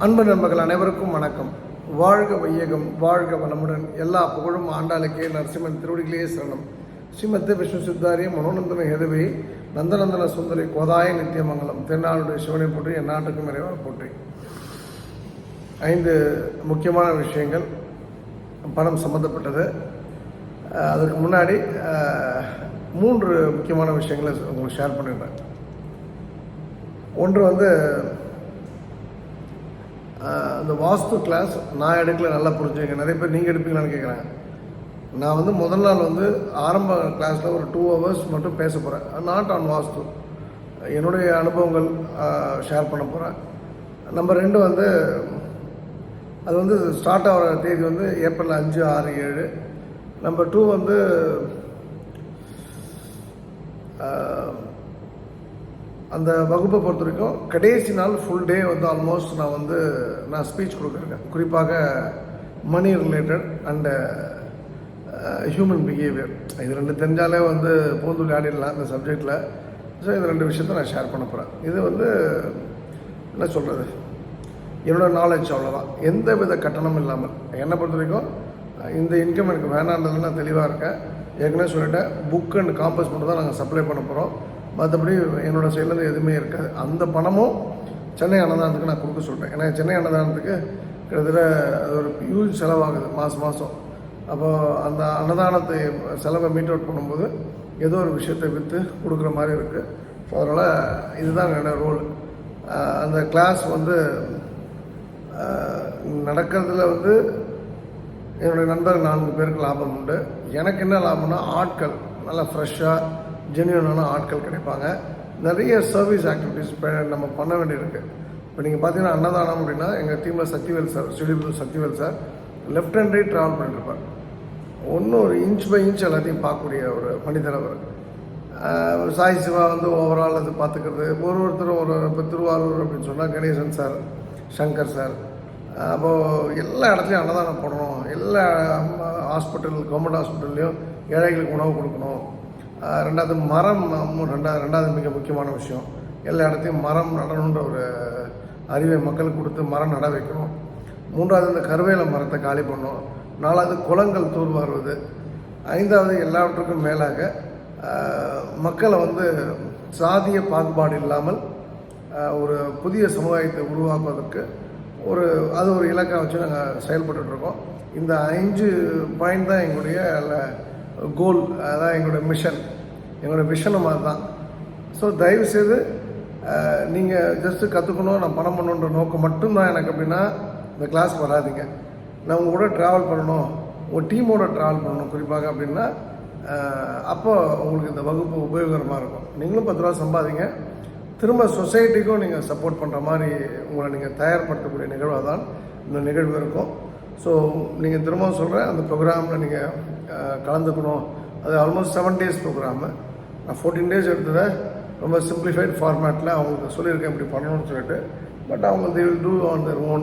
அன்பு நண்பர்கள் அனைவருக்கும் வணக்கம். வாழ்க வையகம், வாழ்க வளமுடன். எல்லா புகழும் ஆண்டாளுக்கே. நரசிம்மன் திருவடிகளே சரணம். ஸ்ரீமத்தே விஷ்ணு சித்தாரிய மனோநந்தன ஹெதவே நந்தநந்தன சுந்தரி கோதாய நித்தியமங்கலம். தென்னாளுடைய சிவனை போற்றி என் நாட்டுக்கும் இறைவனை போற்றி. 5 முக்கியமான விஷயங்கள் பணம் சம்மந்தப்பட்டது. அதுக்கு முன்னாடி 3 முக்கியமான விஷயங்களை உங்களுக்கு ஷேர் பண்ணிடுறேன். ஒன்று அந்த வாஸ்து கிளாஸ் நான் எடுக்கல, நல்லா புரிஞ்சுங்க. நிறைய பேர் நீங்கள் எடுப்பீங்களான்னு கேட்குறாங்க. நான் முதல் நாள் ஆரம்ப கிளாஸில் ஒரு 2 hours மட்டும் பேச போகிறேன். நாட் ஆன் வாஸ்து, என்னுடைய அனுபவங்கள் ஷேர் பண்ண போகிறேன். நம்பர் 2 அது ஸ்டார்ட் ஆகிற தேதி ஏப்ரல் 5, 6, 7. நம்பர் 2 அந்த வகுப்பை பொறுத்த வரைக்கும் கடைசி நாள் ஃபுல் டே ஆல்மோஸ்ட் நான் ஸ்பீச் கொடுக்குறேன். குறிப்பாக money related and human behaviour. இது 2 தெரிஞ்சாலே பூந்துள்ளி ஆடிடலாம் இந்த சப்ஜெக்டில். ஸோ இது 2 விஷயத்தை நான் ஷேர் பண்ண போகிறேன். இது என்ன சொல்கிறது, என்னோடய நாலேஜ், அவ்வளோதான். எந்த வித கட்டணம் இல்லாமல். என்னை பொறுத்த வரைக்கும் இந்த இன்கம் எனக்கு வேணான்றதுல நான் தெளிவாக இருக்கேன். ஏற்கனவே சொல்லிட்டேன், புக் அண்ட் காம்பஸ் மட்டும் தான் நாங்கள் சப்ளை பண்ண போகிறோம். மற்றபடி என்னோடய சைட்லேருந்து எதுவுமே இருக்காது. அந்த பணமும் சென்னை அன்னதானத்துக்கு நான் கொடுக்க சொல்லிட்டேன். ஏன்னா சென்னை அன்னதானத்துக்கு கிட்டத்தட்ட அது ஒரு ஹியூஜ் செலவாகுது மாதம். அப்போது அந்த அன்னதானத்தை செலவை மீட் அவுட் பண்ணும்போது ஏதோ ஒரு விஷயத்தை விற்று கொடுக்குற மாதிரி இருக்குது. ஸோ அதனால் இதுதான் என்னோடய ரோல். அந்த கிளாஸ் நடக்கிறதுல என்னுடைய நண்பர்கள் 4 பேருக்கு லாபம் உண்டு. எனக்கு என்ன லாபம்னா, ஆட்கள் நல்லா ஃப்ரெஷ்ஷாக ஜென்யூனான ஆட்கள் கிடைப்பாங்க. நிறைய சர்வீஸ் ஆக்டிவிட்டீஸ் நம்ம பண்ண வேண்டியிருக்கு. இப்போ நீங்கள் பார்த்தீங்கன்னா அன்னதானம் அப்படின்னா எங்கள் டீமில் Sakthivel sir, studio Sakthivel sir left and right travel பண்ணிட்டுருப்பார். ஒரு இன்ச் பை இன்ச் எல்லாத்தையும் பார்க்கக்கூடிய ஒரு மனிதர் அவர். சாய் சிவா ஓவரால் அது பார்த்துக்கிறது. ஒருத்தரும் இப்போ திருவாரூர் அப்படின்னு சொன்னால் கணேசன் சார், சங்கர் சார். அப்போது எல்லா இடத்துலையும் அன்னதானம் போடணும். எல்லா ஹாஸ்பிட்டல், கவர்மெண்ட் ஹாஸ்பிட்டல்லையும் ஏழைகளுக்கு உணவு கொடுக்கணும். 2வது மரம், 2வது மிக முக்கியமான விஷயம், எல்லா இடத்தையும் மரம் நடணுன்ற ஒரு அறிவை மக்களுக்கு கொடுத்து மரம் நட வைக்கணும். 3வது இந்த கருவேல மரத்தை காலி பண்ணணும். 4வது குளங்கள் தூர்வாருவது. 5வது எல்லாவற்றுக்கும் மேலாக மக்களை சாதிய பாகுபாடு இல்லாமல் ஒரு புதிய சமுதாயத்தை உருவாக்குவதற்கு அது ஒரு இலக்காக வச்சு நாங்கள் செயல்பட்டுருக்கோம். இந்த 5 பாயிண்ட் தான் எங்களுடைய கோல். அதான் எங்களுடைய மிஷன், எங்களுடைய விஷனும் அதுதான். ஸோ தயவுசெய்து நீங்கள் ஜஸ்ட்டு கற்றுக்கணும், நான் பணம் பண்ணணுன்ற நோக்கம் மட்டும்தான் எனக்கு அப்படின்னா இந்த கிளாஸ்க்கு வராதிங்க. நான் உங்கள் கூட ட்ராவல் பண்ணணும், ஒரு டீமோட ட்ராவல் பண்ணணும் குறிப்பாக அப்படின்னா அப்போ உங்களுக்கு இந்த வகுப்பு உபயோகரமாக இருக்கும். நீங்களும் 10 ரூபா சம்பாதிங்க, திரும்ப சொசைட்டிக்கும் நீங்கள் சப்போர்ட் பண்ணுற மாதிரி உங்களை நீங்கள் தயார்படுத்தக்கூடிய நிகழ்வாக தான் இந்த நிகழ்வு இருக்கும். ஸோ நீங்கள் திரும்பவும் சொல்கிறேன், அந்த ப்ரோக்ராமில் நீங்கள் கலந்துக்கணும். அது ஆல்மோஸ்ட் 7 days ப்ரோக்ராமு. நான் 14 days எடுத்ததை ரொம்ப சிம்பிளிஃபைட் ஃபார்மேட்டில் அவங்களுக்கு சொல்லியிருக்கேன் இப்படி பண்ணணும்னு சொல்லிட்டு. பட் அவங்க they will do on their own.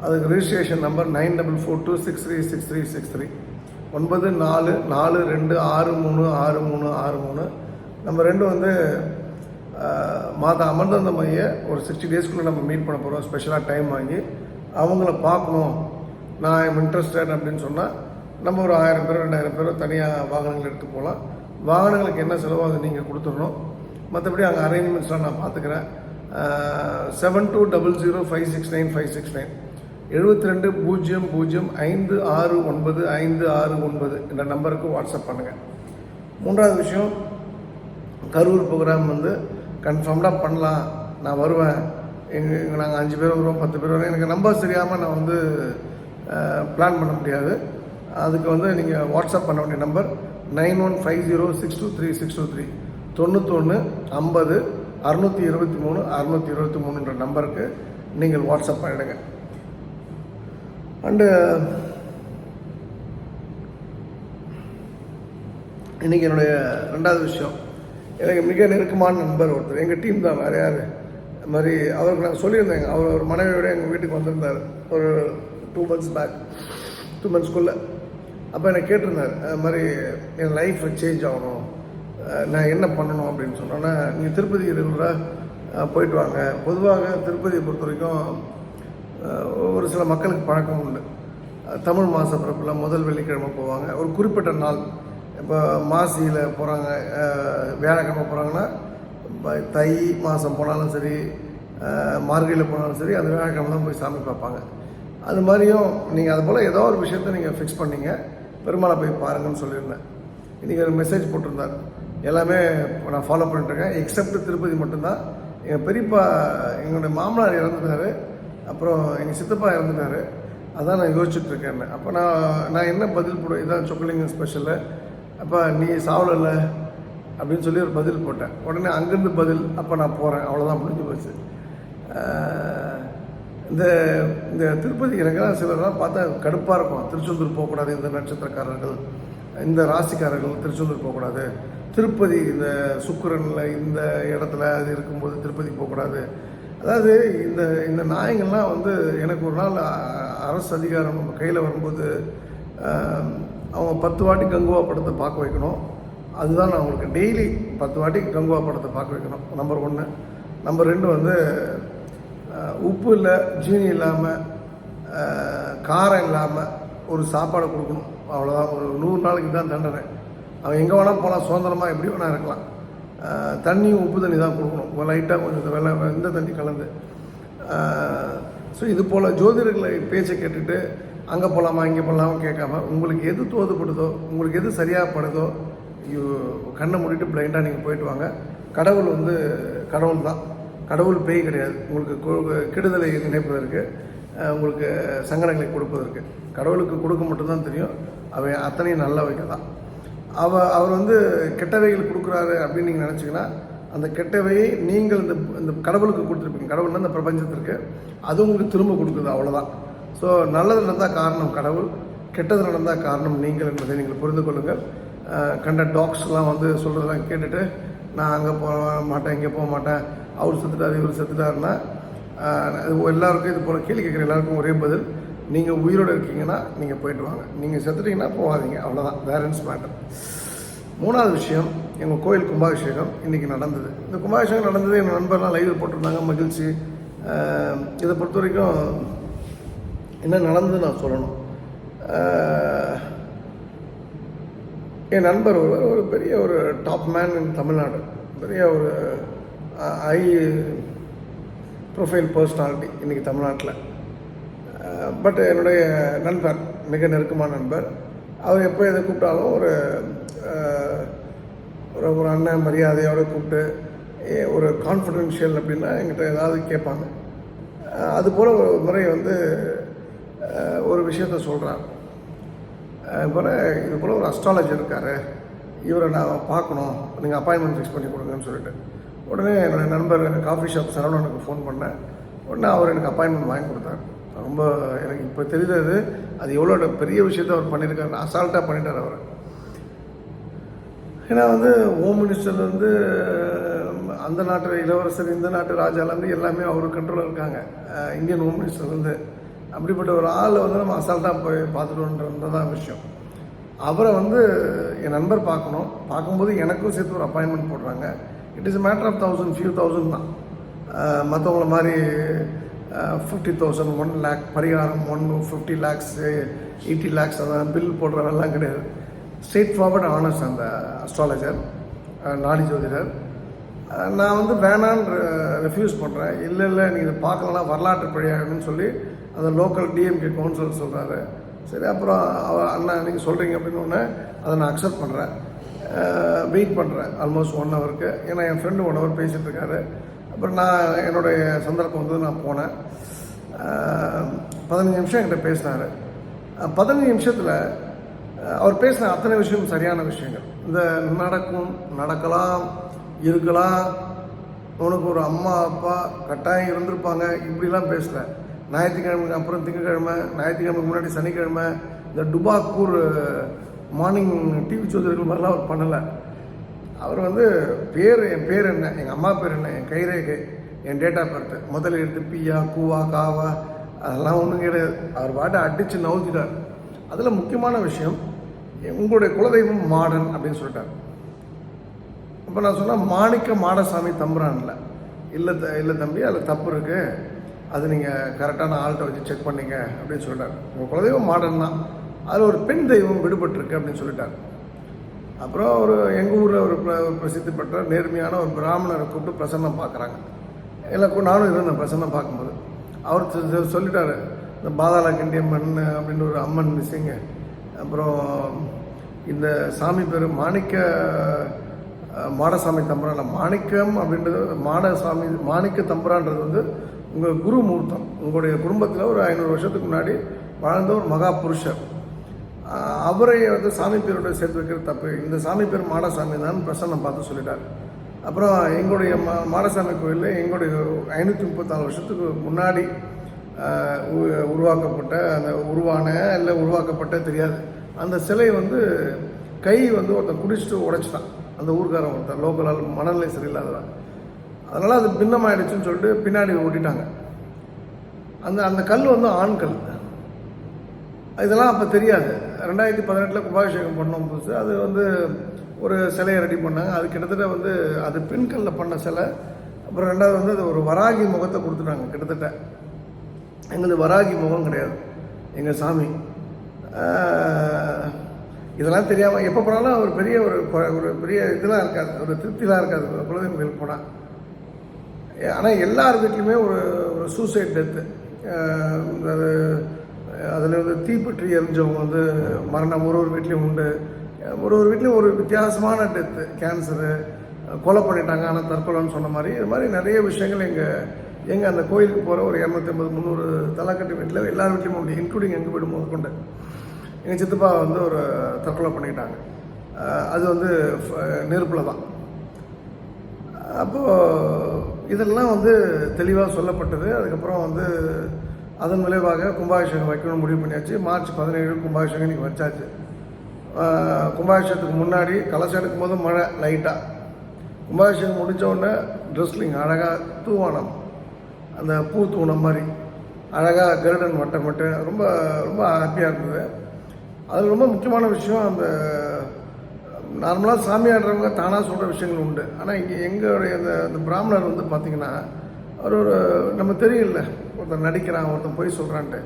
அதுக்கு ரிஜிஸ்ட்ரேஷன் நம்பர் 9442636363 9442636363. நம்பர் 2 மாதா அமர்ந்த மைய ஒரு 60 daysக்குள்ளே நம்ம மீட் பண்ண போகிறோம். ஸ்பெஷலாக டைம் வாங்கி அவங்கள பார்க்கணும், நான் ஐம் இன்ட்ரெஸ்டட் அப்படின்னு சொன்னால் நம்ம ஒரு 1000 பேர் 2000 பேர் தனியாக வாகனங்கள் எடுத்து போகலாம். வாகனங்களுக்கு என்ன செலவோ அதை நீங்கள் கொடுத்துடணும். மற்றபடி அங்கே அரேஞ்ச்மெண்ட்ஸ்லாம் நான் பார்த்துக்கிறேன். 7200569569 7200569569 என்ற நம்பருக்கு வாட்ஸ்அப் பண்ணுங்கள். 3வது விஷயம், கரூர் ப்ரோக்ராம் கன்ஃபார்ம்டாக பண்ணலாம், நான் வருவேன். நாங்கள் 5 பேர் வருவோம், 10 பேர் வருவோம். எனக்கு நம்பர் தெரியாமல் நான் பிளான் பண்ண முடியாது. அதுக்கு நீங்கள் வாட்ஸ்அப் பண்ண வேண்டிய நம்பர் 9150623623 9150 623 நம்பருக்கு நீங்கள் வாட்ஸ்அப் பண்ணிடுங்க. அண்டு இன்றைக்கி என்னுடைய 2வது விஷயம், எனக்கு மிக நெருக்கமான நண்பர் ஒருத்தர், எங்கள் டீம் தான், வேறு யார் அது மாதிரி அவருக்கு நான் சொல்லியிருந்தேங்க. அவர் ஒரு மனைவியோட எங்கள் வீட்டுக்கு வந்திருந்தார் ஒரு 2 months பேக், 2 monthsக்குள்ளே. அப்போ என்னை கேட்டிருந்தார், அது மாதிரி என் லைஃப் சேஞ்ச் ஆகணும், நான் என்ன பண்ணணும் அப்படின்னு சொன்னோன்னா, நீங்கள் திருப்பதி ரெகுலராக போயிட்டு வாங்க. பொதுவாக திருப்பதியை பொறுத்த வரைக்கும் ஒரு சில மக்களுக்கு பழக்கம் உண்டு. தமிழ் மாத பிறப்பில் முதல் வெள்ளிக்கிழமை போவாங்க. ஒரு குறிப்பிட்ட நாள், இப்போ மாசியில் போகிறாங்க, வியாழக்கிழமை போகிறாங்கன்னா தை மாதம் போனாலும் சரி, மார்கழியில் போனாலும் சரி, அந்த வியாழக்கிழமை தான் போய் சாமி பார்ப்பாங்க. அது மாதிரியும் நீங்கள் அது போல் ஏதோ ஒரு விஷயத்த நீங்கள் ஃபிக்ஸ் பண்ணிங்க, பெருமாளை போய் பாருங்கன்னு சொல்லியிருந்தேன். இன்றைக்கி ஒரு மெசேஜ் போட்டிருந்தார். எல்லாமே நான் ஃபாலோ பண்ணிட்டுருக்கேன், எக்ஸப்ட் திருப்பதி மட்டும்தான். எங்கள் பெரியப்பா, எங்களுடைய மாமனார் இறந்துட்டார், அப்புறம் எங்கள் சித்தப்பா இறந்துட்டார், அதான் நான் யோசிச்சுட்ருக்கேன். அப்போ நான் என்ன பதில் போடுவேன், இதான் சொக்கலிங்கம் ஸ்பெஷலு, அப்போ நீ சாவலில்ல அப்படின்னு சொல்லி ஒரு பதில் போட்டேன். உடனே அங்கேருந்து பதில், அப்போ நான் போகிறேன், அவ்வளோதான், முடிஞ்சு போச்சு. இந்த திருப்பதி எனக்கெல்லாம் சிலர்லாம் பார்த்தா கடுப்பாக இருக்கும். திருச்செந்தூர் போகக்கூடாது, இந்த நட்சத்திரக்காரர்கள், இந்த ராசிக்காரர்கள் திருச்செந்தூர் போகக்கூடாது, திருப்பதி இந்த சுக்கிரனில் இந்த இடத்துல அது இருக்கும்போது திருப்பதி போகக்கூடாது. அதாவது இந்த நாயங்கள்லாம் வந்து எனக்கு ஒரு நாள் அரசு அதிகாரம் நம்ம கையில் வரும்போது அவங்க 10 வாட்டி கங்குவா படத்தை பார்க்க வைக்கணும். அதுதான் நான் அவங்களுக்கு டெய்லி 10 வாட்டி கங்குவா படத்தை பார்க்க வைக்கணும். நம்பர் 1. நம்பர் 2 வந்து உப்பு இல்லை, ஜீனி இல்லாமல், காரம் இல்லாமல் ஒரு சாப்பாடு கொடுக்கணும். அவ்வளோதான். ஒரு 100 நாளைக்கு தான் தண்டனை. அவன் எங்கே வேணால் போகலாம், சுதந்திரமாக எப்படி வேணால் இருக்கலாம். தண்ணியும் உப்பு தண்ணி தான் கொடுக்கணும், லைட்டாக கொஞ்சம் இந்த தண்ணி கலந்து. ஸோ இது போல் ஜோதிடர்களை பேச்சை கேட்டுட்டு அங்கே போகலாமா இங்கே போகலாமா கேட்காம, உங்களுக்கு எது தோதுப்படுதோ, உங்களுக்கு எது சரியாக படுதோ, கண்ணை மூடிட்டு பிளைண்டாக நீங்கள் போயிட்டு வாங்க. கடவுள் வந்து கடவுள் தான், கடவுள் பேய் கிடையாது. உங்களுக்கு கெடுதலை நினைப்பதற்கு, உங்களுக்கு சங்கடங்களை கொடுப்பதற்கு கடவுளுக்கு கொடுக்க மட்டும்தான் தெரியும். அவன் அத்தனையும் நல்ல வைக்க தான். அவர் வந்து கெட்டவைகள் கொடுக்குறாரு அப்படின்னு நீங்கள் நினச்சிங்கன்னா, அந்த கெட்டவையை நீங்கள் இந்த கடவுளுக்கு கொடுத்துருப்பீங்க. கடவுள்னா இந்த பிரபஞ்சத்திற்கு, அது உங்களுக்கு திரும்ப கொடுக்குது, அவ்வளோதான். ஸோ நல்லது நடந்தால் காரணம் கடவுள், கெட்டது நடந்தால் காரணம் நீங்கள் என்பதை நீங்கள் புரிந்து கொள்ளுங்கள். கண்ட டாக்ஸ்லாம் வந்து சொல்கிறதெல்லாம் கேட்டுட்டு நான் அங்கே போக மாட்டேன், இங்கே போக மாட்டேன், அவர் செத்துட்டார் இவர் செத்துட்டாருன்னா, எல்லாருக்கும் இது போல் கேள்வி கேட்குற எல்லாருக்கும் ஒரே பதில், நீங்கள் உயிரோடு இருக்கீங்கன்னா நீங்கள் போயிட்டு வாங்க, நீங்கள் செத்துட்டீங்கன்னா போகாதீங்க, அவ்வளோதான். வேரன்ஸ் மேட்டர். 3வது விஷயம், எங்கள் கோயில் கும்பாபிஷேகம் இன்றைக்கி நடந்தது. இந்த கும்பாபிஷேகம் நடந்தது, எங்கள் நண்பர்லாம் லைவில் போட்டிருந்தாங்க, மகிழ்ச்சி. இதை பொறுத்த வரைக்கும் என்ன நடந்தது நான் சொல்லணும். என் நண்பர் ஒரு பெரிய ஒரு டாப் மேன் இன் தமிழ்நாடு, பெரிய ஒரு ஹை ப்ரொஃபைல் பர்சனாலிட்டி இன்றைக்கி தமிழ்நாட்டில். பட் என்னுடைய நண்பர், மிக நெருக்கமான நண்பர். அவர் எப்போ எதை கூப்பிட்டாலும் ஒரு அண்ணன் மரியாதையோடு கூப்பிட்டு, ஒரு கான்ஃபிடென்ஷியல் அப்படின்னா என்கிட்ட ஏதாவது கேட்பாங்க. அதுபோல் ஒரு முறை வந்து ஒரு விஷயத்த சொல்கிறார். இது போல் ஒரு அஸ்ட்ராலஜர் இருக்கார், இவரை நான் பார்க்கணும், நீங்கள் அப்பாயின்மெண்ட் ஃபிக்ஸ் பண்ணி கொடுங்கன்னு சொல்லிட்டு, உடனே என்னுடைய நண்பர் காஃபி ஷாப் சரவணனுக்கு ஃபோன் பண்ணேன். உடனே அவர் எனக்கு அப்பாயின்மெண்ட் வாங்கி கொடுத்தார். ரொம்ப எனக்கு இப்போ தெரியுது அது எவ்வளோ பெரிய விஷயத்த அவர் பண்ணியிருக்காரு. அசால்ட்டாக பண்ணிட்டார் அவர். ஏன்னா வந்து ஹோம் மினிஸ்டர்லேருந்து அந்த நாட்டு இளவரசர், இந்த நாட்டு ராஜாலேருந்து எல்லாமே அவர் கண்ட்ரோலில் இருக்காங்க, இந்தியன் ஹோம் மினிஸ்டர்லேருந்து. அப்படிப்பட்ட ஒரு ஆளை வந்து நம்ம அசால்ட்டாக போய் பார்த்துட்டோன்றது தான் விஷயம். அவரை வந்து என் நண்பர் பார்க்கணும், பார்க்கும்போது எனக்கும் சேர்த்து ஒரு அப்பாயின்மெண்ட் போடுறாங்க. It is matter of 1000 few thousand தான். மற்றவங்கள மாதிரி 50,000 1 lakh பரிகாரம், 50 lakhs 80 lakhs அதான் பில் போடுறவெல்லாம் கிடையாது. ஸ்ட்ரெயிட் ஃபார்வர்ட் ஆனஸ்ட் அந்த அஸ்ட்ராலஜர், நாடி ஜோதிடர். நான் வந்து வேணான்னு ரெஃப்யூஸ் பண்ணுறேன். இல்லை நீங்கள் இதை பார்க்கலாம், வரலாற்று பழியாகணும்னு சொல்லி அந்த லோக்கல் டிஎம்கே கவுன்சிலர் சொல்கிறாரு. சரி, அப்புறம் அண்ணா நீங்கள் சொல்கிறீங்க அப்படின்னு ஒன்று அதை நான் அக்செப்ட் பண்ணுறேன். வெயிட் பண்ணுறேன் ஆல்மோஸ்ட் 1 hour. ஏன்னா என் ஃப்ரெண்டு 1 hour பேசிகிட்டு இருக்காரு. அப்புறம் நான் என்னுடைய சந்தர்ப்பம் வந்து நான் போனேன். 15 நிமிஷம் என்கிட்ட பேசினார். 15 நிமிஷத்தில் அவர் பேசின அத்தனை விஷயம் சரியான விஷயங்கள். இந்த நடக்கலாம், இருக்கலாம், உனக்கு ஒரு அம்மா அப்பா கட்டாயம் இருந்திருப்பாங்க, இப்படிலாம் பேசல. ஞாயிற்றுக்கிழமைக்கு அப்புறம் திங்கக்கிழமை, ஞாயிற்றுக்கிழமைக்கு முன்னாடி சனிக்கிழமை, இந்த டுபாக்கூர் மார்னிங் டிவி ஜோதிடர்கள் மாதிரிலாம் அவர் பண்ணலை. அவர் வந்து என் பேர் என்ன, எங்கள் அம்மா பேர் என்ன, என் கைரேகை, என் டேட் ஆஃப் பர்த், முதல்ல எடுத்து பியா கூவா காவா அதெல்லாம் ஒன்றும் கிடையாது. அவர் பாட்டை அடித்து நவுத்திட்டார். அதில் முக்கியமான விஷயம், உங்களுடைய குலதெய்வம் மாடன் அப்படின்னு சொல்லிட்டார். அப்போ நான் சொன்னேன், மாணிக்க மாடசாமி தம்புரான்ல இல்லை தம்பி, அதில் தப்பு இருக்குது, அது நீங்கள் கரெக்டான ஆள்கிட்ட வச்சு செக் பண்ணிங்க அப்படின்னு சொல்லிட்டார். உங்கள் குலதெய்வம் மாடன் தான், அதில் ஒரு பெண் தெய்வம் விடுபட்டுருக்கு அப்படின்னு சொல்லிட்டார். அப்புறம் ஒரு எங்கள் ஊரில் ஒரு பிரசித்தி பெற்ற நேர்மையான ஒரு பிராமணரை கூப்பிட்டு பிரசன்னம் பார்க்குறாங்க. எல்லாம் நானும் இருந்தேன் பிரசன்னம் பார்க்கும்போது. அவர் சொல்லிட்டார், இந்த பாதாள கிண்டியம்மன் அப்படின்னு ஒரு அம்மன் மிஸ்ஸிங்க, அப்புறம் இந்த சாமி பேர் மாடசாமி தம்புரான். மாணிக்கம் அப்படின்றது மாணிக்க தம்புரான்றது வந்து உங்கள் குரு முகூர்த்தம். உங்களுடைய குடும்பத்தில் ஒரு 500 வருஷத்துக்கு முன்னாடி வாழ்ந்த ஒரு மகா புருஷர். அவரை வந்து சாமி பேரோட சேர்த்து வைக்கிறது தப்பு. இந்த சாமி பேர் மாடசாமி தான் பிரசன்னம் பார்த்து சொல்லிட்டார். அப்புறம் எங்களுடைய மாடசாமி கோயிலில் எங்களுடைய 534 வருஷத்துக்கு முன்னாடி உருவாக்கப்பட்ட அந்த உருவாக்கப்பட்ட தெரியாது அந்த சிலை வந்து கை வந்து ஒருத்தன் குடிச்சிட்டு உடைச்சிட்டான். அந்த ஊர்காரன் ஒருத்தன் லோக்கலால் மனநிலை சரியில்லாததான். அதனால் அது பின்னமாயிடுச்சுன்னு சொல்லிட்டு பின்னாடி ஓட்டிட்டாங்க. அந்த கல் வந்து ஆண்கல். இதெல்லாம் அப்போ தெரியாது. 2018 கும்பாபிஷேகம் பண்ணோம் புதுசு. அது வந்து ஒரு சிலையை ரெடி பண்ணாங்க. அது கிட்டத்தட்ட வந்து அது பெண்கல்ல பண்ண சிலை. அப்புறம் ரெண்டாவது வந்து அது ஒரு வராகி முகத்தை கொடுத்துட்டாங்க. கிட்டத்தட்ட எங்களுக்கு வராகி முகம் கிடையாது எங்கள் சாமி. இதெல்லாம் தெரியாமல் எப்போ போனாலும் ஒரு பெரிய இதெல்லாம் இருக்காது, ஒரு திருப்திலாம் இருக்காது குலதெய்வம் கோயிலுக்கு போனால். ஆனால் எல்லார் வீட்லையுமே ஒரு சூசைட் டெத்து, அதில் வந்து தீப்பற்றி எரிஞ்சவங்க வந்து மரணம் ஒரு வீட்லேயும் உண்டு. ஒரு வீட்லேயும் ஒரு வித்தியாசமான டெத்து, கேன்சரு, கொலை பண்ணிட்டாங்க ஆனால் தற்கொலைன்னு சொன்ன மாதிரி. இது மாதிரி நிறைய விஷயங்கள் எங்கள் அந்த கோயிலுக்கு போகிற ஒரு 250-300 தலைக்கட்டு வீட்டில் எல்லார் வீட்லையும் உண்டு, இன்க்ளூடிங் எங்கள் வீடு முதல் கொண்டு. எங்கள் சித்தப்பா வந்து ஒரு தற்கொலை பண்ணிக்கிட்டாங்க. அது வந்து நெருப்பில் தான். அப்போது இதெல்லாம் வந்து தெளிவாக சொல்லப்பட்டது. அதுக்கப்புறம் வந்து அதன் விளைவாக கும்பாபிஷேகம் வைக்கணும்னு முடிவு பண்ணியாச்சு. மார்ச் 17 கும்பாபிஷேகம் இன்றைக்கி வச்சாச்சு. கும்பாபிஷேகத்துக்கு முன்னாடி கலசம் எடுக்கும் போது மழை லைட்டாக. கும்பாபிஷேகம் முடித்த உடனே ட்ரெஸ்லிங் அழகாக தூவானம், அந்த பூ தூணம் மாதிரி அழகாக கருடன் வட்டமிட்டு ரொம்ப ரொம்ப ஹாப்பியாக இருந்தது. அது ரொம்ப முக்கியமான விஷயம். அந்த நார்மலாக சாமி ஆடுறவங்க தானாக சொல்கிற விஷயங்கள் உண்டு. ஆனால் இங்கே எங்களுடைய அந்த பிராமணர் வந்து பார்த்திங்கன்னா அவர் ஒரு நம்ம தெரியல, ஒருத்தர் நடிக்கிறான், ஒருத்தன் பொய் சொல்கிறான்ட்டு.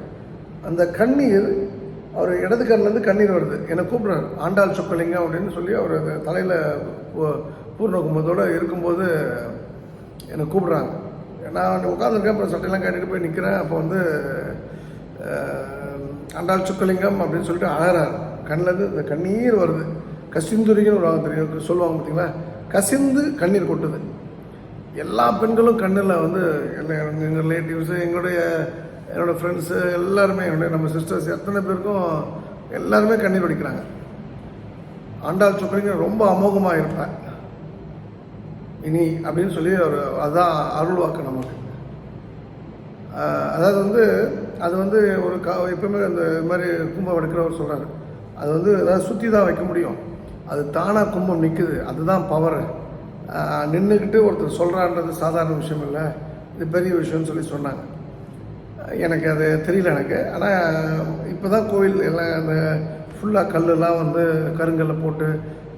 அந்த கண்ணீர் அவர் இடது கண்ணிலேருந்து கண்ணீர் வருது. என்னை கூப்பிட்றாரு ஆண்டாள் சொக்கலிங்கம் அப்படின்னு சொல்லி அவர் அந்த தலையில் பூர்ண கும்பத்தோடு இருக்கும்போது என்னை கூப்பிட்றாங்க. நான் உட்காந்துருக்கேன். அப்புறம் சட்டையெல்லாம் கட்டிட்டு போய் நிற்கிறேன். அப்போ வந்து ஆண்டாள் சொக்கலிங்கம் அப்படின்னு சொல்லிட்டு அழகிறார். கண்ணிலேருந்து இந்த கண்ணீர் வருது. கசிந்துரின்னு ஒரு தெரியும் சொல்லுவாங்க பார்த்தீங்களா, கசிந்து கண்ணீர் கொட்டுது. எல்லா பெண்களும் கண்ணில் வந்து எங்கள் ரிலேட்டிவ்ஸு, என்னோடய ஃப்ரெண்ட்ஸு எல்லாருமே, நம்ம சிஸ்டர்ஸ் எத்தனை பேருக்கும் எல்லாருமே கண்ணீர் வடிக்கிறாங்க. ஆண்டாள் சொக்கலிங்கம் ரொம்ப அமோகமாக இருப்பேன் இனி அப்படின்னு சொல்லி அதுதான் அருள் வாக்கு நமக்கு. அதாவது வந்து அது வந்து ஒரு எப்பவுமே அந்த மாதிரி கும்பம் எடுக்கிறவர் சொல்கிறாரு, அது வந்து ஏதாவது சுற்றி தான் வைக்க முடியும், அது தானாக கும்பம் நிற்குது, அதுதான் பவர். நின்றுக்கிட்டு ஒருத்தர் சொல்கிறான்றது சாதாரண விஷயம் இல்லை, இது பெரிய விஷயம்னு சொல்லி சொன்னாங்க. எனக்கு அது தெரியல எனக்கு. ஆனால் இப்போ தான் கோவில் எல்லாம் அந்த ஃபுல்லாக கல்லெல்லாம் வந்து கருங்கல்லை போட்டு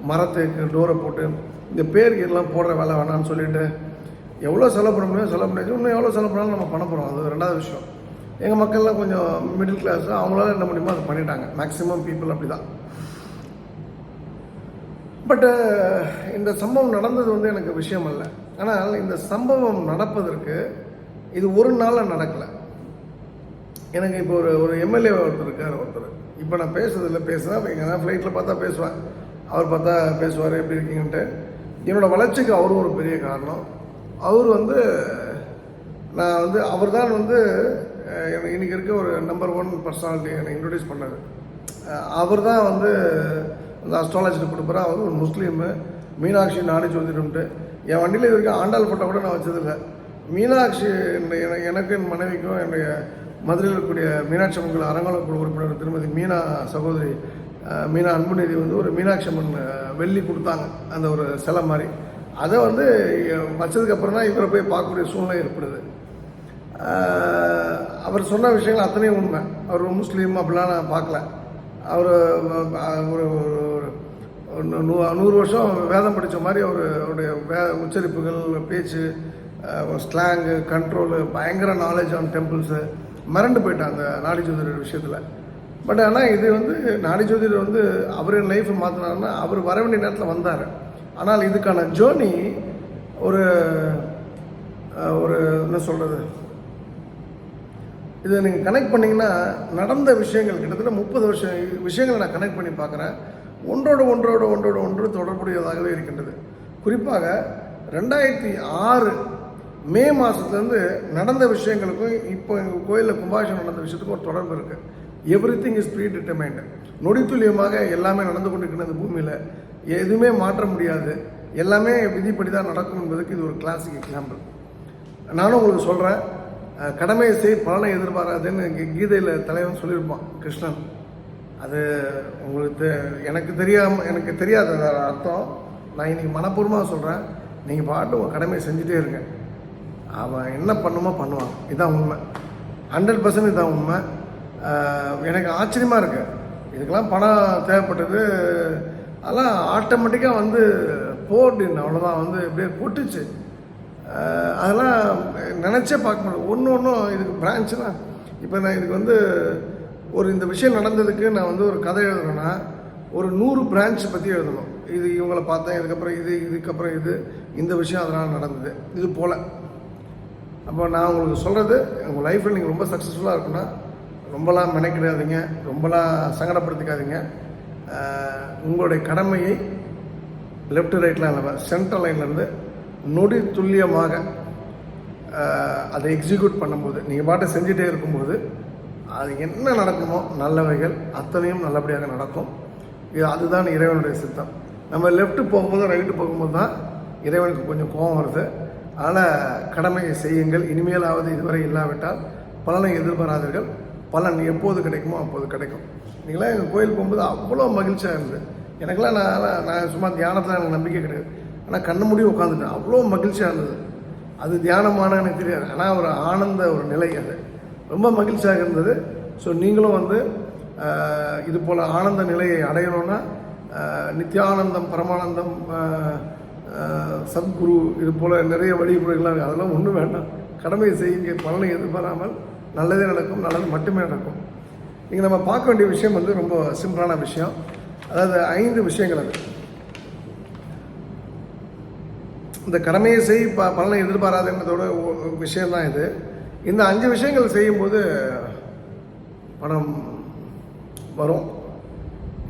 மரத்துக்கு டோரை போட்டு இந்த பேருக்கெல்லாம் போடுற வேலை வேணான்னு சொல்லிட்டு எவ்வளோ செலவு பண்ண முடியும் செலவு பண்ணியாச்சு. இன்னும் எவ்வளோ செலவு பண்ணாலும் நம்ம பண்ண போகிறோம். அது ரெண்டாவது விஷயம். எங்கள் மக்கள்லாம் கொஞ்சம் மிடில் கிளாஸ், அவங்களால என்ன முடியுமோ அதை பண்ணிட்டாங்க. மேக்ஸிமம் பீப்புள் அப்படி தான். பட்டு இந்த சம்பவம் நடந்தது வந்து எனக்கு விஷயம் அல்ல. ஆனால் இந்த சம்பவம் நடப்பதற்கு இது ஒரு நாளில் நடக்கலை. எனக்கு இப்போ ஒரு எம்எல்ஏ ஒருத்தர் இருக்கார். இப்போ நான் பேசுறதில்ல, பேசுகிறேன் எங்கன்னா ஃப்ளைட்டில் பார்த்தா பேசுவேன், அவர் பார்த்தா பேசுவார் எப்படி இருக்கீங்கன்ட்டு. என்னோடய வளர்ச்சிக்கு அவரும் ஒரு பெரிய காரணம். அவர் வந்து நான் வந்து அவர் தான் வந்து எனக்கு இன்றைக்கி இருக்க ஒரு நம்பர் 1 பர்சனாலிட்டி என்னை இன்ட்ரடியூஸ் பண்ணார். அவர் தான் வந்து அந்த அஸ்ட்ராலஜிக்கு கொடுப்பாரு. அவர் ஒரு முஸ்லீமு, மீனாட்சி நாடி ஜோதிடம்ட்டு. என் வண்டியில் இது வரைக்கும் ஆண்டாள் ஃபோட்டோ கூட நான் வச்சதில்லை. மீனாட்சி எனக்கு என் மனைவிக்கும் என்னுடைய மதுரையில் இருக்கக்கூடிய மீனாட்சி அம்மன் அரங்கோல குழு உறுப்பினர் திருமதி மீனா சகோதரி மீனா அன்புநிதி வந்து ஒரு மீனாட்சி அம்மன் வெள்ளி கொடுத்தாங்க, அந்த ஒரு சிலை மாதிரி. அதை வந்து வச்சதுக்கப்புறம் தான் இவரை போய் பார்க்கக்கூடிய சூழ்நிலை ஏற்படுது. அவர் சொன்ன விஷயங்கள் அத்தனையும் உண்மை. அவர் முஸ்லீம் அப்படிலாம் நான் பார்க்கல. அவர் ஒரு 100 வருஷம் வேதம் படித்த மாதிரி அவருடைய உச்சரிப்புகள், பேச்சு, ஸ்லாங்கு, கண்ட்ரோலு, பயங்கர நாலேஜ் ஆன் டெம்பிள்ஸு, மறந்து போயிட்டான் அந்த நாடி ஜோதிடர் விஷயத்தில். பட் ஆனால் இது வந்து நாடி ஜோதிடர் வந்து அவர் லைஃப்பை மாற்றினாருன்னா அவர் வர வேண்டிய நேரத்தில் வந்தார். ஆனால் இதுக்கான ஜேர்னி ஒரு ஒரு என்ன சொல்கிறது, இதை நீங்கள் கனெக்ட் பண்ணிங்கன்னா நடந்த விஷயங்கள் கிட்டத்தட்ட 30 விஷயங்களை நான் கனெக்ட் பண்ணி பார்க்குறேன். ஒன்றோடு தொடர்புடையதாகவே இருக்கின்றது. குறிப்பாக 2006 மே மாதத்துலேருந்து நடந்த விஷயங்களுக்கும் இப்போ எங்கள் கோயிலில் கும்பாபிஷேகம் நடந்த விஷயத்துக்கும் ஒரு தொடர்பு இருக்குது. Everything is predetermined. நொடித்துல்லியமாக எல்லாமே நடந்து கொண்டிருக்கிற இந்த பூமியில் எதுவுமே மாற்ற முடியாது, எல்லாமே விதிப்படி தான் நடக்கும் என்பதுக்கு இது ஒரு கிளாசிக் எக்ஸாம்பிள். நானும் உங்களுக்கு சொல்கிறேன், கடமையை செய் பலனை எதிர்பாராதுன்னு கீதையில் தலைவன் சொல்லியிருப்பான் கிருஷ்ணன். அது உங்களுக்கு எனக்கு தெரியாத அர்த்தம். நான் இன்றைக்கி மனப்பூர்வமாக சொல்கிறேன், நீங்கள் பாட்டு உங்கள் கடமையை செஞ்சுட்டே இருங்க, அவன் என்ன பண்ணுமோ பண்ணுவான். இதுதான் உண்மை, 100% இதுதான் உண்மை. எனக்கு ஆச்சரியமாக இருக்குது, இதுக்கெல்லாம் பணம் தேவைப்பட்டது, அதெல்லாம் ஆட்டோமேட்டிக்காக வந்து போட்டுன்னு அவ்வளோதான் வந்து இப்படியே கொட்டுச்சு. அதெல்லாம் நினச்சே பார்க்க முடியும். ஒன்றும் இதுக்கு பிரான்ச்சுனா, இப்போ நான் இதுக்கு வந்து ஒரு இந்த விஷயம் நடந்ததுக்கு நான் வந்து ஒரு கதை எழுதணும்னா ஒரு 100 பிரான்ச் பற்றி எழுதணும். இது இவங்களை பார்த்தேன், இதுக்கப்புறம் இது இந்த விஷயம் அதனால் நடந்தது, இது போல். அப்போ நான் உங்களுக்கு சொல்கிறது, உங்கள் லைஃப்பில் நீங்கள் ரொம்ப சக்ஸஸ்ஃபுல்லாக இருக்குன்னா ரொம்பலாம் மெனக்கிடாதீங்க, ரொம்பலாம் சங்கடப்படுத்திக்காதீங்க. உங்களுடைய கடமையை லெஃப்ட் ரைட்லாம் இல்லாமல் சென்ட்ரல் லைன்லேருந்து நொடி துல்லியமாக அதை எக்ஸிக்யூட் பண்ணும்போது, நீங்கள் பாட்டை செஞ்சுட்டே இருக்கும்போது அது என்ன நடக்குமோ நல்லவைகள் அத்தனையும் நல்லபடியாக நடக்கும். அதுதான் இறைவனுடைய சித்தம். நம்ம லெஃப்ட்டு போகும்போது ரைட்டு போகும்போது தான் இறைவனுக்கு கொஞ்சம் கோபம் வருது. அதனால் கடமையை செய்யுங்கள். இனிமேலாவது இதுவரை இல்லாவிட்டால் பலனை எதிர்பாராதீர்கள். பலன் எப்போது கிடைக்குமோ அப்போது கிடைக்கும். நீங்களாம் எங்கள் கோயில் போகும்போது அவ்வளோ மகிழ்ச்சியாக இருந்தது. எனக்கெல்லாம் நான் சும்மா தியானத்தில் எனக்கு நம்பிக்கை கிடையாது, ஆனால் கண்ணு மூடி உட்காந்துட்டேன். அவ்வளோ மகிழ்ச்சியாக இருந்தது. அது தியானமான எனக்கு தெரியாது, ஆனால் ஒரு ஆனந்த ஒரு நிலை, அது ரொம்ப மகிழ்ச்சியாக இருந்தது. ஸோ நீங்களும் வந்து இது போல் ஆனந்த நிலையை அடையணும்னா நித்யானந்தம், பரமானந்தம், சத்குரு, இது போல் நிறைய வழிமுறைகள்லாம், அதெல்லாம் ஒன்றும் வேண்டாம். கடமையை செய்யுங்க, பலனை எதிர்பாராமல் நல்லதே நடக்கும், நல்லது மட்டுமே நடக்கும். இங்கே நம்ம பார்க்க வேண்டிய விஷயம் வந்து ரொம்ப சிம்பிளான விஷயம். அதாவது 5 விஷயங்கள். அது இந்த கடமையை செய் பலனை எதிர்பாராதுன்றதோட விஷயம்தான் இது. இந்த 5 விஷயங்கள் செய்யும்போது பணம் வரும்.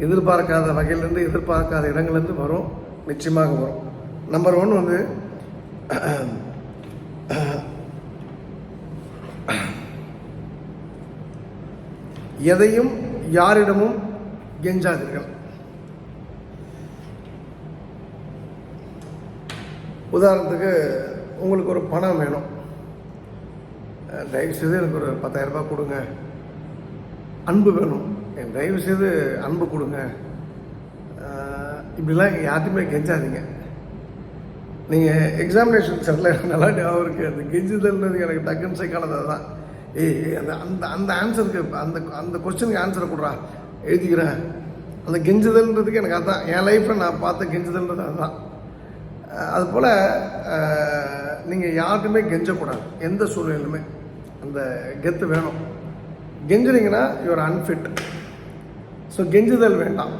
எதிர்பார்க்காத வகையிலேருந்து, எதிர்பார்க்காத இடங்கள்லேருந்து வரும், நிச்சயமாக வரும். நம்பர் 1 வந்து எதையும் யாரிடமும் கெஞ்சாதீர்கள். உதாரணத்துக்கு உங்களுக்கு ஒரு பணம் வேணும், தயவுசெய்து எனக்கு ஒரு 10,000 ரூபாய் கொடுங்க. அன்பு வேணும், தயவுசெய்து அன்பு கொடுங்க. இப்படிலாம் யார்ட்டுமே கெஞ்சாதீங்க. நீங்கள் எக்ஸாமினேஷன் சென்டரில் நல்லா ஞாபகம் இருக்குது, அந்த கெஞ்சுதல்ன்றது எனக்கு டக்குன்னு சைக்கானது தான். அந்த அந்த அந்த ஆன்சருக்கு, அந்த கொஸ்டினுக்கு ஆன்சரை கொடுறா, எழுதிக்கிறேன். அந்த கெஞ்சுதல்ன்றதுக்கு எனக்கு அதுதான் என் லைஃப்பில் நான் பார்த்த கெஞ்சுதல்ன்றது அதுதான். அதுபோல் நீங்கள் யார்ட்டுமே கெஞ்சக்கூடாது எந்த சூழ்நிலையிலுமே. அந்த கெத்து வேணும். கெஞ்சுறீங்கன்னா யுவர் அன்ஃபிட். ஸோ கெஞ்சுதல் வேண்டாம்,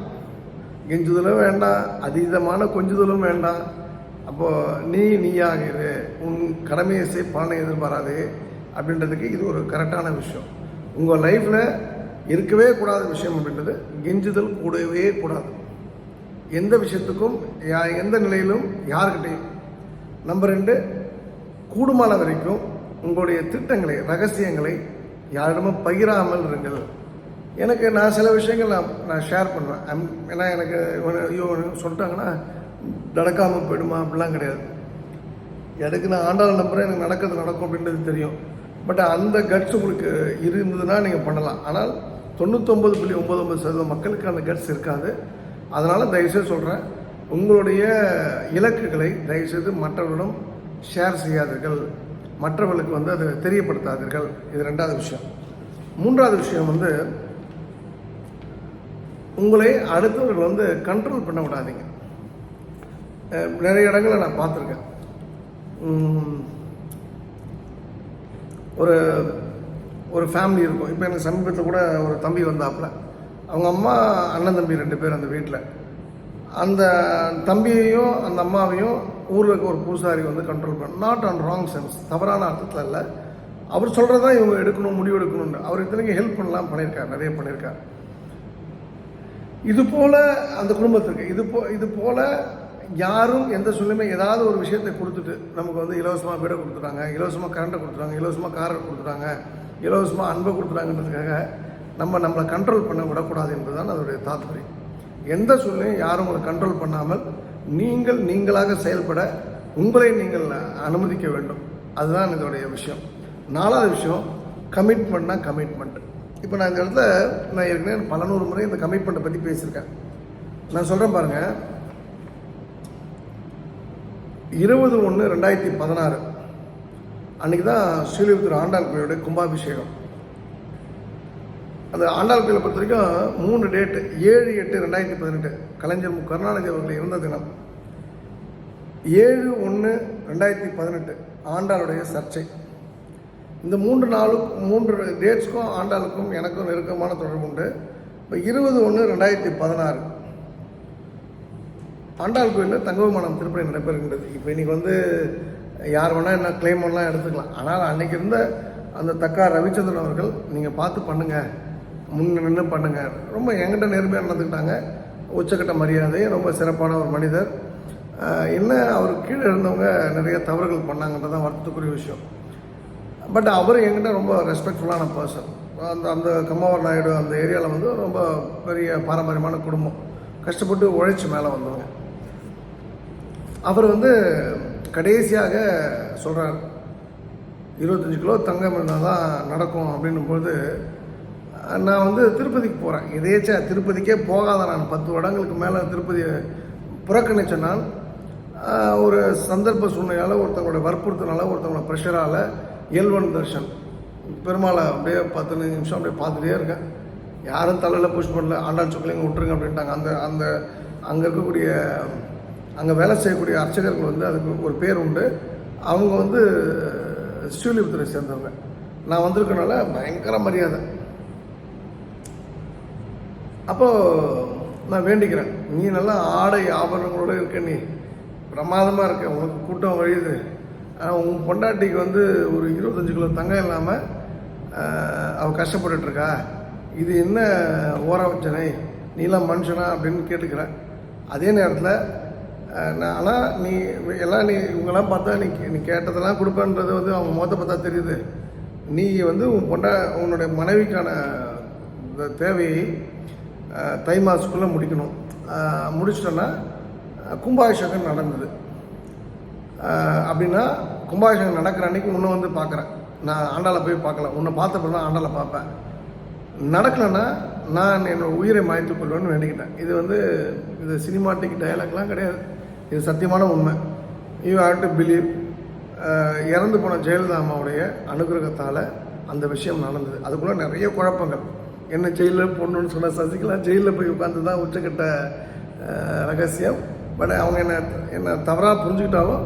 கெஞ்சுதலும் வேண்டாம், அதீதமான கொஞ்சுதலும் வேண்டாம். அப்போது நீயாகிரு, உன் கடமையை செய் பலனை எதிர்பாராதே அப்படின்றதுக்கு இது ஒரு கரெக்டான விஷயம். உங்கள் லைஃப்பில் இருக்கவே கூடாத விஷயம் அப்படின்றது கெஞ்சுதல் கூடவே கூடாது. எந்த விஷயத்துக்கும் எந்த நிலையிலும் யாருக்கிட்டையும். நம்பர் 2, கூடுமான வரைக்கும் உங்களுடைய திட்டங்களை, ரகசியங்களை யாரிடமும் பகிராமல் இருங்கள். நான் சில விஷயங்கள் நான் ஷேர் பண்ணுவேன். ஏன்னா எனக்கு ஐயோ சொல்லிட்டாங்கன்னா நடக்காமல் போயிடுமா அப்படிலாம் கிடையாது. எனக்கு நான் ஆண்டாள் நம்புகிறேன், எனக்கு நடக்கும் அப்படின்றது தெரியும். பட் அந்த கட்ஸ் உங்களுக்கு இருந்ததுன்னா நீங்கள் பண்ணலாம். ஆனால் 99.99% மக்களுக்கு அந்த கட்ஸ் இருக்காது. அதனால் தயவுசெய்து சொல்கிறேன், உங்களுடைய இலக்குகளை தயவுசெய்து மற்றவர்களிடம் ஷேர் செய்யாதீர்கள், மற்றவர்களுக்கு வந்து அதை தெரியப்படுத்தாதீர்கள். இது 2வது விஷயம். 3வது விஷயம் வந்து உங்களை அடுத்தவர்கள் வந்து கண்ட்ரோல் பண்ண விடாதீங்க. நிறைய இடங்களில் நான் பார்த்துருக்கேன். ஒரு ஒரு ஃபேமிலி இருக்கும். இப்போ எனக்கு சமீபத்தில் கூட ஒரு தம்பி வந்தாப்புல, அவங்க அம்மா அண்ணன் தம்பி 2 பேர் அந்த வீட்டில். அந்த தம்பியையும் அந்த அம்மாவையும் ஊரில் இருக்க ஒரு பூசாரி வந்து கண்ட்ரோல் பண்ண, நாட் ஆன் ராங் சென்ஸ், தவறான அர்த்தத்தில் இல்லை, அவர் சொல்கிறதா இவங்க எடுக்கணும், முடிவு எடுக்கணும்னு. அவர் இத்தனைக்கும் ஹெல்ப் பண்ணலாம் பண்ணியிருக்கார், நிறைய பண்ணியிருக்கார். இது போல் அந்த குடும்பத்திற்கு இது போல் யாரும் எந்த சூழ்நிலையுமே ஏதாவது ஒரு விஷயத்தை கொடுத்துட்டு நமக்கு வந்து இலவசமாக வீடை கொடுத்துட்டாங்க, இலவசமாக கரண்ட்டை கொடுத்துட்டாங்க, இலவசமாக காரை கொடுத்துட்டாங்க, இலவசமாக அன்பை கொடுத்துட்டாங்கன்றதுக்காக நம்மளை கண்ட்ரோல் பண்ண விடக்கூடாது என்பதுதான் அதோடைய தாத்பரியம். எந்த சூழ்நிலையும் யாரும் உங்களை கண்ட்ரோல் பண்ணாமல் நீங்களாக செயல்பட உங்களை நீங்கள் அனுமதிக்க வேண்டும். அதுதான் இதோடைய விஷயம். 4வது விஷயம், கமிட்மெண்ட்னா கமிட்மெண்ட். இப்போ நான் இந்த இடத்துல நான் ஏற்கனவே பல நூறு முறை இந்த கமிட்மெண்ட்டை பற்றி பேசியிருக்கேன். நான் சொல்கிறேன் பாருங்கள், 20/1/2016 அன்றைக்கி தான் ஸ்ரீலிபுத்தூர் ஆண்டாள் கோயிலுடைய கும்பாபிஷேகம். அந்த ஆண்டாள் கோயிலை பொறுத்த வரைக்கும் 3 டேட்டு, 7/8/2018 கலைஞர் கருணாநிதி அவர்கள் இறந்த தினம், 7/1/2018 ஆண்டாளுடைய சர்ச்சை. இந்த 3 டேட்ஸ்க்கும் ஆண்டாளுக்கும் எனக்கும் நெருக்கமான தொடர்பு உண்டு. இப்போ 20/1/2016 ஆண்டாள் கோயிலில் தங்க விமானம் திருப்பணி நடைபெறுகின்றது. இப்போ இன்றைக்கி வந்து யார் வேணால் என்ன கிளைம் பண்ணலாம் எடுத்துக்கலாம். ஆனால் அன்றைக்கி இருந்த அந்த தக்கா ரவிச்சந்திரன் அவர்கள், நீங்கள் பார்த்து பண்ணுங்கள், முன்ன நின்று பண்ணுங்கள், ரொம்ப என்கிட்ட நேர்மையாக நடந்துக்கிட்டாங்க. உச்சக்கட்ட மரியாதை, ரொம்ப சிறப்பான ஒரு மனிதர். என்ன அவர் கீழே இருந்தவங்க நிறைய தவறுகள் பண்ணாங்கன்றதான் வருத்தத்துக்குரிய விஷயம். பட் அவர் என்கிட்ட ரொம்ப ரெஸ்பெக்ட்ஃபுல்லான பர்சன். அந்த கம்மாவர் நாயுடு அந்த ஏரியாவில் வந்து ரொம்ப பெரிய பாரம்பரியமான குடும்பம், கஷ்டப்பட்டு உழைச்சி மேலே வந்தவங்க. அவர் வந்து கடைசியாக சொல்கிறார், 25 கிலோ தங்கம் இருந்தால் தான் நடக்கும் அப்படின்னும்போது, நான் வந்து திருப்பதிக்கு போகிறேன். இதேச்சா திருப்பதிக்கே போகாத நான் 10 வருடங்களுக்கு மேலே திருப்பதியை புறக்கணித்த நான், ஒரு சந்தர்ப்ப சூழ்நிலையால், ஒருத்தவங்களுடைய வற்புறுத்தினால, ஒருத்தவங்களோட ப்ரெஷரால் எல்வன் தர்ஷன் பெருமாளை அப்படியே 15 நிமிஷம் அப்படியே பார்த்துட்டே இருக்கேன். யாரும் தலையில் புஷ் பண்ணல, ஆண்டாள் சொக்கலைங்க விட்டுருங்க அப்படின்ட்டாங்க. அந்த அங்கே இருக்கக்கூடிய அங்கே வேலை செய்யக்கூடிய அர்ச்சகர்கள் வந்து அதுக்கு ஒரு பேர் உண்டு. அவங்க வந்து ஸ்ரீலிபுத்தூரை சேர்ந்தவங்க. நான் வந்திருக்கனால பயங்கர மரியாதை. அப்போது நான் வேண்டிக்கிறேன், நீ நல்லா ஆடை ஆபரணங்களோடு இருக்க, நீ பிரமாதமாக இருக்க, உனக்கு கூட்டம் வழியுது. ஆனால் உன் பொண்டாட்டிக்கு வந்து ஒரு 25 கிலோ தங்கம் இல்லாமல் அவள் கஷ்டப்பட்டுருக்கா, இது என்ன ஓரவச்சனை, நீலாம் மனுஷனா அப்படின்னு கேட்டுக்கிறேன். அதே நேரத்தில் ஆனால் நீ இவங்கெல்லாம் பார்த்தா நீ கேட்டதெல்லாம் கொடுப்பேன்றது வந்து அவங்க முகத்தை பார்த்தா தெரியுது. நீ வந்து உன்னுடைய மனைவிக்கான தேவையை தை மாதத்துக்குள்ளே முடிக்கணும். முடிச்சிட்டோன்னா கும்பாபிஷேகம் நடந்தது அப்படின்னா, கும்பாபிஷேகம் நடக்கிற அன்றைக்கி உன்னை வந்து பார்க்குறேன், நான் ஆண்டாளை போய் பார்க்கல, உன்னை பார்த்தப்ப தான் ஆண்டாளை பார்ப்பேன். நடக்கலைன்னா நான் என்னோடய உயிரை மாய்த்து கொள்வேன்னு வேண்டிக்கிட்டேன். இது சினிமாட்டிக் டயலாக்லாம் கிடையாது, இது சத்தியமான உண்மை. You have to believe. இறந்து போன ஜெயலலிதா அம்மாவுடைய அனுகிரகத்தால் அந்த விஷயம் நடந்தது. அதுக்குள்ளே நிறைய குழப்பங்கள். என்ன ஜெயிலில் போடணுன்னு சொன்ன சசிகலா ஜெயிலில் போய் உட்காந்து தான் உச்சக்கட்ட ரகசியம். பட் அவங்க என்னை தவறாக புரிஞ்சுக்கிட்டாலும்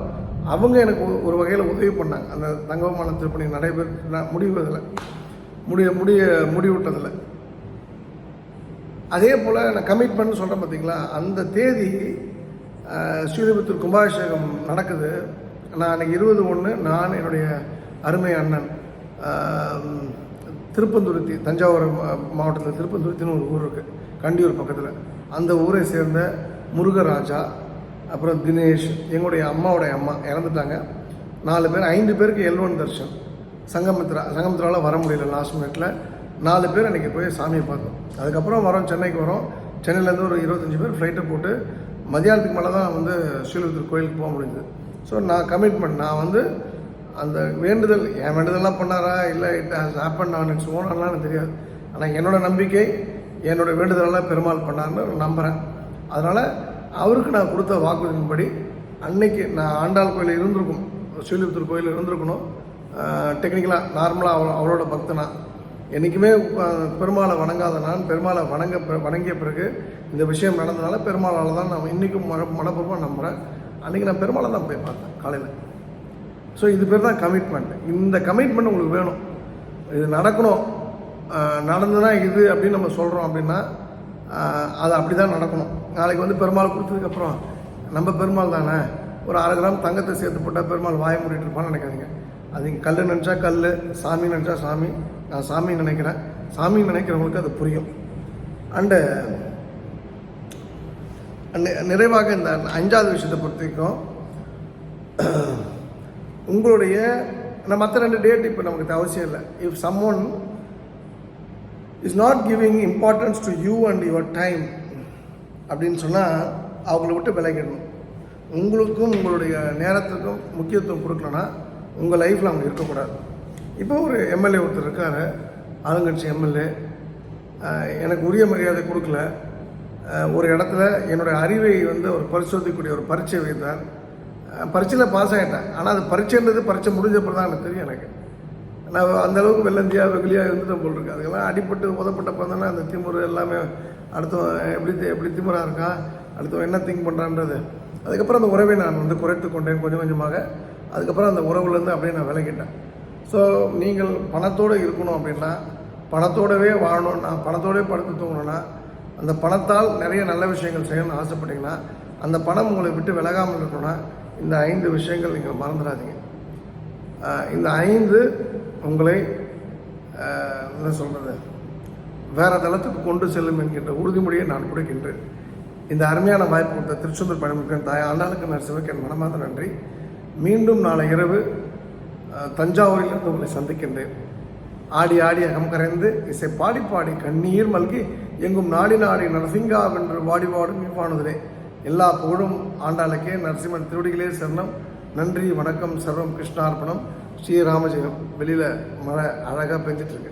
அவங்க எனக்கு ஒரு வகையில் உதவி பண்ணாங்க. அந்த தங்கமான திருப்பணி முடிவிட்டதில்லை. அதே போல் நான் கமிட்மெண்ட் சொல்கிறேன் பார்த்தீங்களா, அந்த தேதி ஸ்ரீலிபுத்தூர் கும்பாபிஷேகம் நடக்குது. நான் அன்றைக்கி 20/1 நான் என்னுடைய அருமை அண்ணன் திருப்பந்துருத்தி, தஞ்சாவூர் மாவட்டத்தில் திருப்பந்துருத்தின்னு ஒரு ஊர் இருக்குது, கண்டியூர் பக்கத்தில். அந்த ஊரை சேர்ந்த முருகராஜா, அப்புறம் தினேஷ், எங்களுடைய அம்மாவுடைய அம்மா இறந்துட்டாங்க. 4 பேர், 5 பேருக்கு எல்வன் தர்ஷன். சங்கமித்ராவில் வர முடியல லாஸ்ட் மினிட்ல. 4 பேர் அன்றைக்கி போய் சாமியை பார்த்தோம். அதுக்கப்புறம் சென்னைக்கு வரோம். சென்னையிலேருந்து ஒரு 25 பேர் ஃப்ளைட்டை போட்டு மதியானத்துக்கு மேலே தான் வந்து ஸ்ரீலிபுத்தூர் கோயிலுக்கு போக முடியுது. ஸோ நான் கமிட்மெண்ட், நான் வந்து அந்த வேண்டுதல், என் வேண்டுதல்லாம் பண்ணாரா இல்லை it has happen on its ஓன்லாம் எனக்கு தெரியாது. ஆனால் என்னோடய நம்பிக்கை, என்னோடய வேண்டுதலெல்லாம் பெருமாள் பண்ணார்னு நம்புகிறேன். அதனால் அவருக்கு நான் கொடுத்த வாக்குறுதியின்படி அன்னைக்கு நான் ஆண்டாள் கோயில் இருந்திருக்கணும், ஸ்ரீலிபுத்தூர் கோயில் இருந்திருக்கணும். டெக்னிக்கலாக நார்மலாக அவளோட பக்தனா, என்றைக்குமே பெருமாளை வணங்காத நான் பெருமாளை வணங்கிய பிறகு இந்த விஷயம் நடந்ததுனால பெருமாளால் தான் நான் இன்றைக்கும் மனப்பூர்வமாக நம்புகிறேன். அன்றைக்கி நான் பெருமாளை தான் போய் பார்த்தேன் காலையில். ஸோ இது பேர் தான் கமிட்மெண்ட். இந்த கமிட்மெண்ட் உங்களுக்கு வேணும். இது நடக்கணும், நடந்துனா இது அப்படின்னு நம்ம சொல்கிறோம் அப்படின்னா அது அப்படி தான் நடக்கணும். நாளைக்கு வந்து பெருமாள் கொடுத்ததுக்கப்புறம் நம்ம பெருமாள் தானே, ஒரு 1/2 கிராம் தங்கத்தை சேர்த்து போட்டால் பெருமாள் வாய மூடிட்டு இருப்பான்னு நினைக்காதீங்க. அது கல் நினச்சா கல், சாமி நினச்சா சாமி. நான் சாமி நினைக்கிறேன், சாமி நினைக்கிறவங்களுக்கு அது புரியும். அண்டு நிறைவாக இந்த 5வது விஷயத்தை பொறுத்த வரைக்கும் உங்களுடைய மற்ற 2 டேட் இப்போ நமக்கு அவசியம் இல்லை. If someone is not giving importance to you and your time அப்படின்னு சொன்னால் அவங்கள விட்டு விலகிடணும். உங்களுக்கும் உங்களுடைய நேரத்துக்கும் முக்கியத்துவம் கொடுக்கலன்னா உங்கள் லைஃப்பில் அவங்க இருக்கக்கூடாது. இப்போ ஒரு எம்எல்ஏ ஒருத்தர் இருக்கார், ஆளுங்கட்சி எம்எல்ஏ, எனக்கு உரிய மரியாதை கொடுக்கல. ஒரு இடத்துல என்னுடைய அறிவை வந்து ஒரு பரிசோதிக்கக்கூடிய ஒரு பரீட்சை வைத்தார். பரீட்சையில் பாஸ் ஆகிட்டேன். ஆனால் அது பரீட்சைன்றது பரீட்சை முடிஞ்சப்போ தான் எனக்கு தெரியும். எனக்கு நான் அந்தளவுக்கு வெள்ளந்தியாக வெகுலியாக இருந்துட்டேன் போல் இருக்கு. அதுக்கெல்லாம் அடிப்பட்டு உதப்பட்டப்போ தானே அந்த திமுறை எல்லாமே அடுத்த எப்படி திமுறாக இருக்கா, அடுத்தவன் என்ன திங்க் பண்ணுறான்றது. அதுக்கப்புறம் அந்த உறவை நான் வந்து குறைத்து கொண்டேன் கொஞ்சம் கொஞ்சமாக. அதுக்கப்புறம் அந்த உறவுலேருந்து அப்படியே நான் விலகிட்டேன். ஸோ நீங்கள் பணத்தோடு இருக்கணும் அப்படின்னா, பணத்தோடவே வாழணும்னா, பணத்தோடவே படுத்து தூங்கணும்னா, அந்த பணத்தால் நிறைய நல்ல விஷயங்கள் செய்யணும்னு ஆசைப்பட்டீங்கன்னா, அந்த பணம் உங்களை விட்டு விலகாமல் இருக்கணும்னா இந்த 5 விஷயங்கள் நீங்கள் மறந்துடாதீங்க. இந்த 5 உங்களை என்ன சொல்கிறது, வேறு தளத்துக்கு கொண்டு செல்லும் என்கின்ற உறுதிமொழியை நான் கொடுக்கின்றேன். இந்த அருமையான வாய்ப்பு கொடுத்த திருச்செந்தூர் பணிமுகன் தாய் ஆண்டாளுக்கு நரசிம்மருக்கு என் மனமார்ந்த நன்றி. மீண்டும் நாளை இரவு தஞ்சாவூரிலிருந்து உங்களை சந்திக்கின்றேன். ஆடி ஆடி அகம் கரைந்து இசை பாடி பாடி கண்ணீர் மல்கி எங்கும் நாடி நாடி நரசிங்கா வென்று வாடி வாடும் இவ்வாணுதலே. எல்லா புகழும் ஆண்டாளுக்கே. நரசிம்மன் திருவடிகளே சரணம். நன்றி, வணக்கம், சர்வம் கிருஷ்ணார்ப்பணம். ஸ்ரீராமஜெயம். வெளியில் மழை அழகாக பெஞ்சிட்ருக்கு.